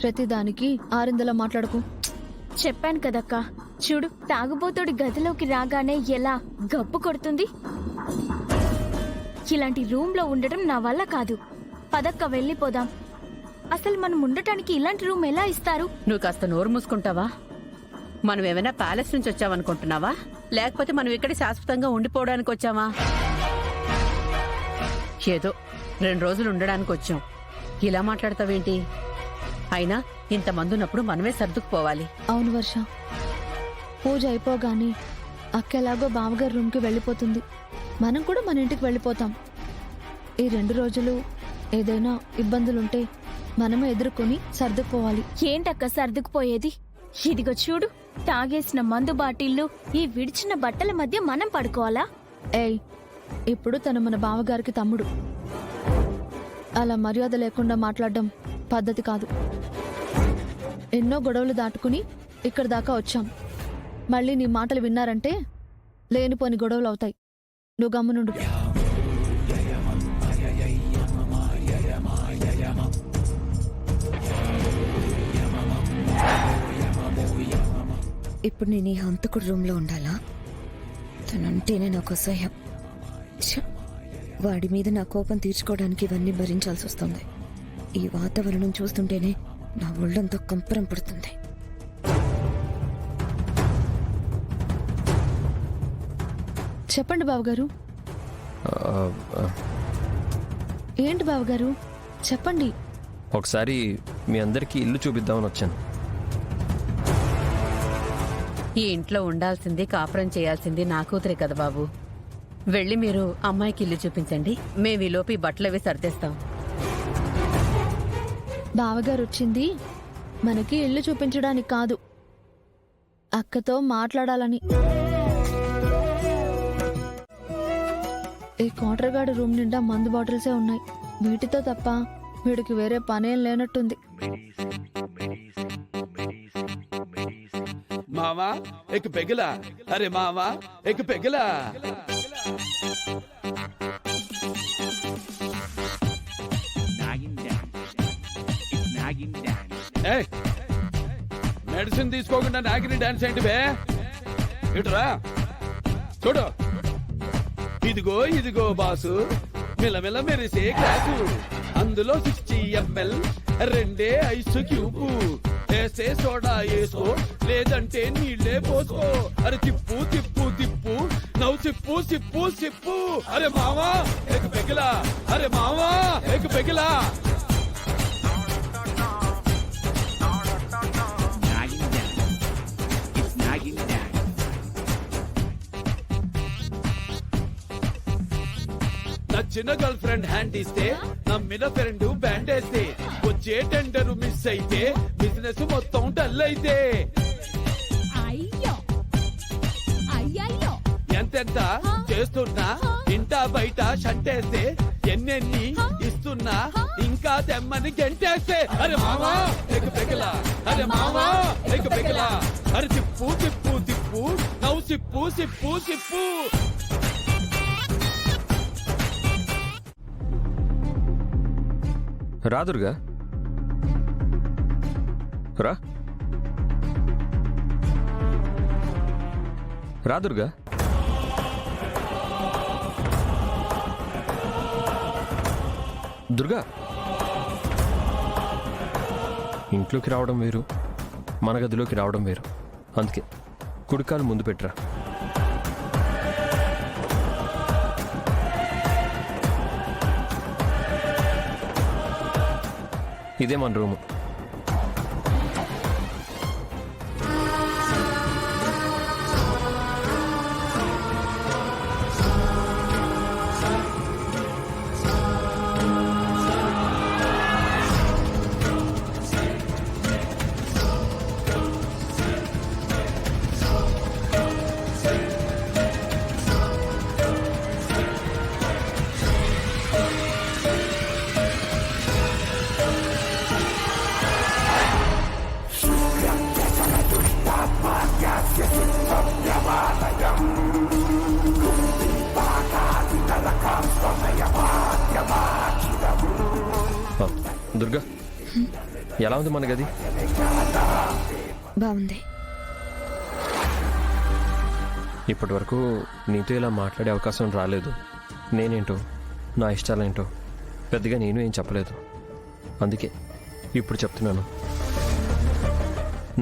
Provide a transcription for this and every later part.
ప్రతిదానికి ఆరిందలా మాట్లాడకు. చెప్పాను కదక్క, చూడు తాగుబోతుడి గదిలోకి రాగానే ఎలా గబ్బు కొడుతుంది. ఇలాంటి రూమ్ లో ఉండటం నా వల్ల కాదు. పదక్క వెళ్ళిపోదాం. అసలు మనం ఉండటానికి ఇలాంటి రూమ్ ఎలా ఇస్తారు? నువ్వు కాస్త నోరు మూసుకుంటావా? మనం ఏమైనా ప్యాలెస్ నుంచి వచ్చావనుకుంటున్నావా, లేకపోతే మనం ఇక్కడ శాశ్వతంగా ఉండిపోవడానికి వచ్చావా? ఏదో 2 రోజులు ఉండడానికి వచ్చాం. ఇలా మాట్లాడతావేంటి? అయినా ఇంతమంది ఉన్నప్పుడు మనమే సర్దుకుపోవాలి. అవును వర్ష, పూజ అయిపోగానే అక్క ఎలాగో బావగారి రూమ్కి వెళ్ళిపోతుంది. మనం కూడా మన ఇంటికి వెళ్ళిపోతాం. ఈ 2 రోజులు ఏదైనా ఇబ్బందులుంటే మనమే ఎదుర్కొని సర్దుకుపోవాలి. ఏంటక్క సర్దుకుపోయేది? ఇదిగో చూడు, తాగేసిన మందు బాటిళ్లు, ఈ విడిచిన బట్టల మధ్య మనం పడుకోవాలా? ఏయ్, ఇప్పుడు తను మన బావగారికి తమ్ముడు. అలా మర్యాద లేకుండా మాట్లాడడం పద్ధతి కాదు. ఎన్నో గొడవలు దాటుకుని ఇక్కడ దాకా వచ్చాం. మళ్ళీ నీ మాటలు విన్నారంటే లేనిపోని గొడవలు అవుతాయి. నువ్వు గమ్మునుండు. ఇప్పుడు నేను ఈ హంతకుడు రూమ్లో ఉండాలా? తనంటేనే నాకు అసహ్యం. వాడి మీద నా కోపం తీర్చుకోవడానికి ఇవన్నీ భరించాల్సి వస్తుంది. ఈ వాతావరణం చూస్తుంటేనే నా ఒళ్ళంతా కంపరం పడుతుంది. చెప్పండి బావగారు. ఏంటి బావగారు, చెప్పండి. ఒకసారి మీ అందరికీ ఇల్లు చూపిద్దామని వచ్చాను. ఈ ఇంట్లో ఉండాల్సింది, కాపురం చేయాల్సింది నా కూతురే కదా బాబు. వెళ్ళి మీరు అమ్మాయికి ఇల్లు చూపించండి. మేము ఈలోపు ఈ బట్టలవి సర్దేస్తాం. బావగారు వచ్చింది మనకి ఇల్లు చూపించడానికి కాదు, అక్కతో మాట్లాడాలని. ఈ కోటరగాడి రూమ్ నిండా మందు బాటిల్సే ఉన్నాయి. వీటితో తప్ప వీడికి వేరే పనేం లేనట్టుంది. మావా ఎక్ పెగిలా, అరే మావా ఎక్ పెగిలా. మెడిసిన్ తీసుకోకుండా నాగిని డాన్స్ ఏంటి బే? ఇటురా చూడు. ఇదిగో ఇదిగో బాసు, మిలమిల మెరిసే గ్లాసు, అందులో 60 ml 2 ఐస్ క్యూబు, వేసే సోడా వేసుకో, లేదంటే నీళ్ళే పోసుకో. అరే తిప్పు తిప్పు తిప్పు, నవ్వు సిప్పు సిప్పు సిప్పు. అరే మావా ఎక్ పెగిలా, అరే మావా ఎక్ పెగిలా. నచ్చిన గర్ల్ ఫ్రెండ్ హ్యాండ్ ఇస్తే, నమ్మిన ఫ్రెండ్ బ్యాండ్ వేస్తే, వచ్చే టెండర్ మిస్ అయితే బిజినెస్ మొత్తం డల్ అయితే. ఎంతెంత చేస్తున్నా ఇంటా బయట షంటేస్తే, ఎన్నెన్ని ఇస్తున్నా ఇంకా తెమ్మని గెంటేస్తే. అరే మావా ఎక్ పెగలా, అరే మావా ఎక్ పెగలా. అరే తిప్పు తిప్పు తిప్పు, నవ్వు సిప్పు సిప్పు సిప్పు. రా దుర్గా, రా రా దుర్గా. దుర్గా, ఇంట్లోకి రావడం వేరు, మన గదిలోకి రావడం వేరు. అందుకే కుడికాలు ముందు పెట్టరా. ఇదే మన రూము. దుర్గా, ఎలా ఉంది మన గది? బాగుంది. ఇప్పటి వరకు నీతో ఇలా మాట్లాడే అవకాశం రాలేదు. నేనేంటో నా ఇష్టాలేంటో పెద్దగా నేను ఏం చెప్పలేదు. అందుకే ఇప్పుడు చెప్తున్నాను.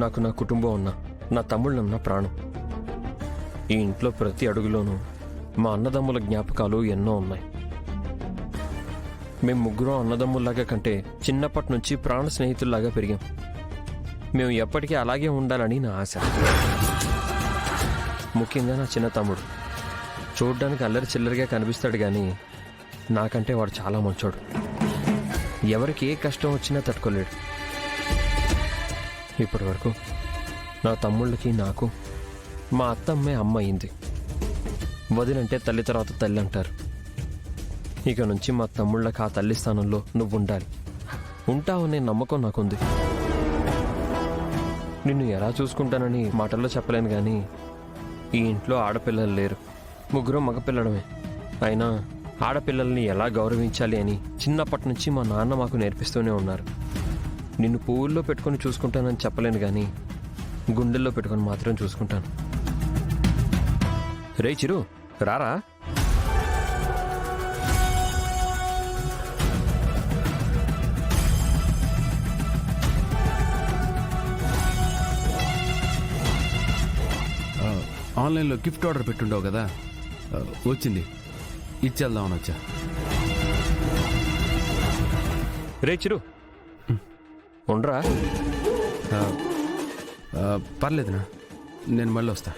నాకు నా కుటుంబం ఉన్నా, నా తమ్ముళ్ళన్న ప్రాణం. ఈ ఇంట్లో ప్రతి అడుగులోనూ మా అన్నదమ్ముల జ్ఞాపకాలు ఎన్నో ఉన్నాయి. మేము ముగ్గురం అన్నదమ్ముల్లాగా కంటే చిన్నప్పటి నుంచి ప్రాణ స్నేహితుల్లాగా పెరిగాం. మేము ఎప్పటికీ అలాగే ఉండాలని నా ఆశ. ముఖ్యంగా నా చిన్న తమ్ముడు చూడ్డానికి అల్లరి చిల్లరిగా కనిపిస్తాడు, కానీ నాకంటే వాడు చాలా మంచోడు. ఎవరికి ఏ కష్టం వచ్చినా తట్టుకోలేడు. ఇప్పటి వరకు నా తమ్ముళ్ళకి నాకు మా అత్తమ్మే అమ్మ అయింది. వదినంటే తల్లి తర్వాత తల్లి అంటారు. ఇక నుంచి మా తమ్ముళ్ళకి ఆ తల్లి స్థానంలో నువ్వు ఉండాలి. ఉంటావనే నమ్మకం నాకుంది. నిన్ను ఎలా చూసుకుంటానని మాటల్లో చెప్పలేను, కానీ ఈ ఇంట్లో ఆడపిల్లలు లేరు, ముగ్గురు మగపిల్లడమే. అయినా ఆడపిల్లల్ని ఎలా గౌరవించాలి అని చిన్నప్పటి నుంచి మా నాన్న మాకు నేర్పిస్తూనే ఉన్నారు. నిన్ను పువ్వుల్లో పెట్టుకొని చూసుకుంటానని చెప్పలేను, కానీ గుండెల్లో పెట్టుకొని మాత్రం చూసుకుంటాను. రే చిరు, రారా. ఆన్లైన్లో గిఫ్ట్ ఆర్డర్ పెట్టుండవు కదా, వచ్చింది, ఇచ్చేద్దామని వచ్చా. రే చిరు, ఉండరా. పర్లేదునా, నేను మళ్ళీ వస్తా.